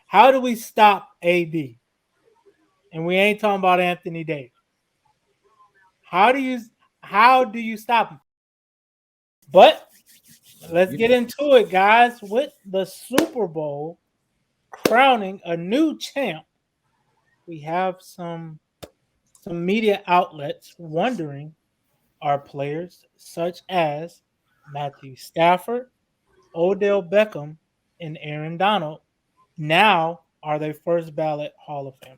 How do we stop AD? And we ain't talking about Anthony Davis. How do you how do you stop him? But let's get into it, guys. With the Super Bowl crowning a new champ, we have some media outlets wondering are players such as Matthew Stafford, Odell Beckham, and Aaron Donald now are they first ballot Hall of Famers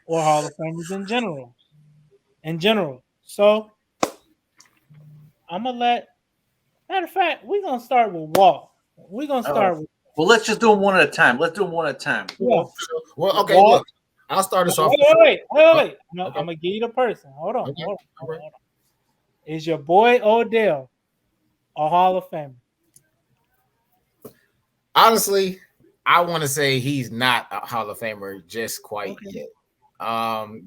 or Hall of Famers in general? In general. So I'm gonna let matter of fact, we're gonna start with Wall. We're gonna Oh, start with well, let's just do them one at a time. Let's do them one at a time. yeah. Well, okay, Wall. look, I'll start us off. Wait. I'm Okay, gonna give you the person. Hold on, okay, all right. hold on. Is your boy Odell a Hall of Famer? Honestly, I want to say he's not a Hall of Famer just quite Okay. yet.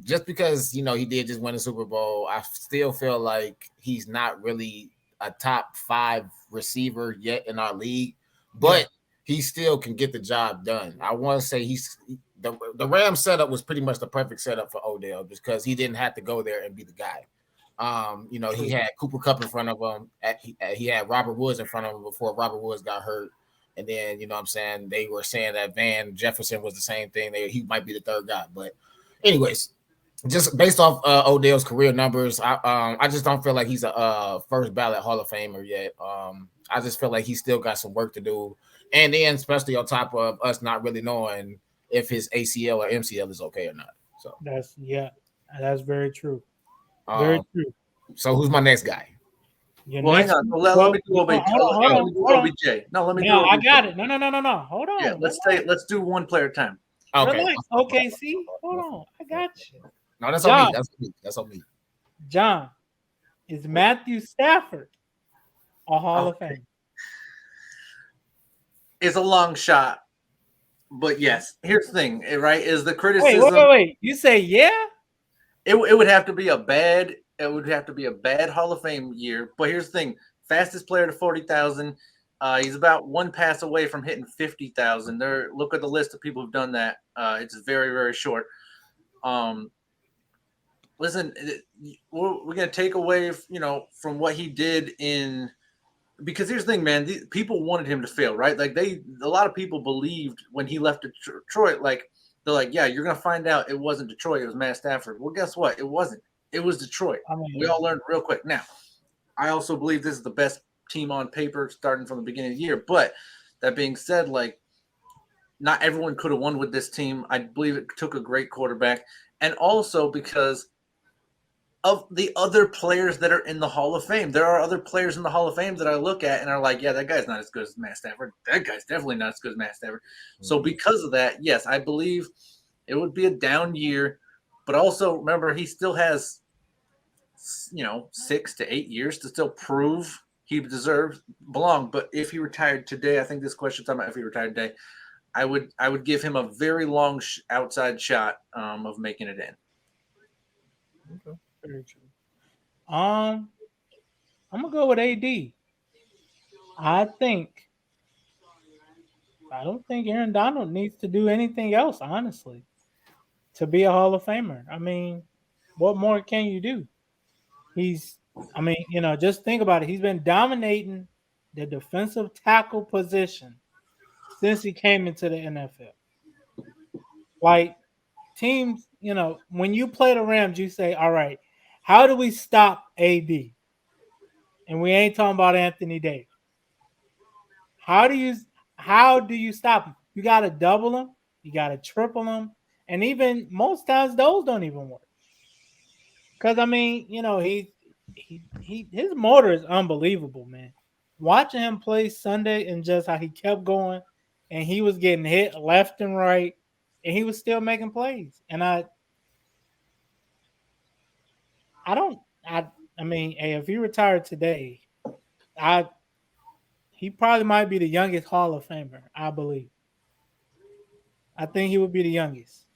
Just because he did just win the Super Bowl, I still feel like he's not really a top 5 receiver yet in our league, but he still can get the job done. I want to say the Rams setup was pretty much the perfect setup for Odell because he didn't have to go there and be the guy. He had Cooper Cup in front of him. He had Robert Woods in front of him before Robert Woods got hurt. And then, what I'm saying, they were saying that Van Jefferson was the same thing. He might be the third guy. But anyways, just based off Odell's career numbers, I just don't feel like he's a first ballot Hall of Famer yet. I just feel like he's still got some work to do. And then especially on top of us not really knowing if his ACL or MCL is okay or not. So That's very true. Very um, true. so who's my next guy? Your Well, hang next on. Let me do OBJ. Let me do hold on. OBJ. No, let me do No, I OBJ. got it. No. Hold on. Yeah, let's do one player at a time. Okay. Relax. Okay, see? Hold on. I got you. No, that's John. on me. That's on me. John, is Matthew Stafford a Hall of Okay. Fame? It's a long shot, but yes. Here's the thing, right? Is the criticism? Wait. You say yeah? It would have to be a bad. It would have to be a bad Hall of Fame year. But here's the thing: fastest player to 40,000. He's about one pass away from hitting 50,000. There, look at the list of people who've done that. It's very, very short. Listen, we're gonna take away, from what he did in. Because here's the thing, man. People wanted him to fail, right? Like a lot of people believed when he left Detroit, like they're like, yeah, you're gonna find out it wasn't Detroit, it was Matt Stafford. Well, guess what? It wasn't. It was Detroit. We all learned real quick. Now, I also believe this is the best team on paper starting from the beginning of the year. But that being said, like not everyone could have won with this team. I believe it took a great quarterback, and also because of the other players that are in the Hall of Fame. There are other players in the Hall of Fame that I look at and are like, yeah, that guy's not as good as Matt Stafford. That guy's definitely not as good as Matt Stafford. So because of that, yes, I believe it would be a down year. But also remember, he still has, 6 to 8 years to still prove he belong. But if he retired today, I think this question's talking about if he retired today, I would give him a very long outside shot of making it in. Okay. Very true. I'm gonna go with AD. I think I don't think Aaron Donald needs to do anything else, honestly, to be a Hall of Famer. I mean, what more can you do? Just think about it. He's been dominating the defensive tackle position since he came into the NFL. Like teams, when you play the Rams, you say, all right, how do we stop AD? And we ain't talking about Anthony Davis. How do you stop him? You got to double him, you got to triple him, and even most times those don't even work. Because his motor is unbelievable, man. Watching him play Sunday and just how he kept going, and he was getting hit left and right, and he was still making plays. And I don't, I mean, hey, if he retired today, I he probably might be the youngest Hall of Famer, I believe. I think he would be the youngest.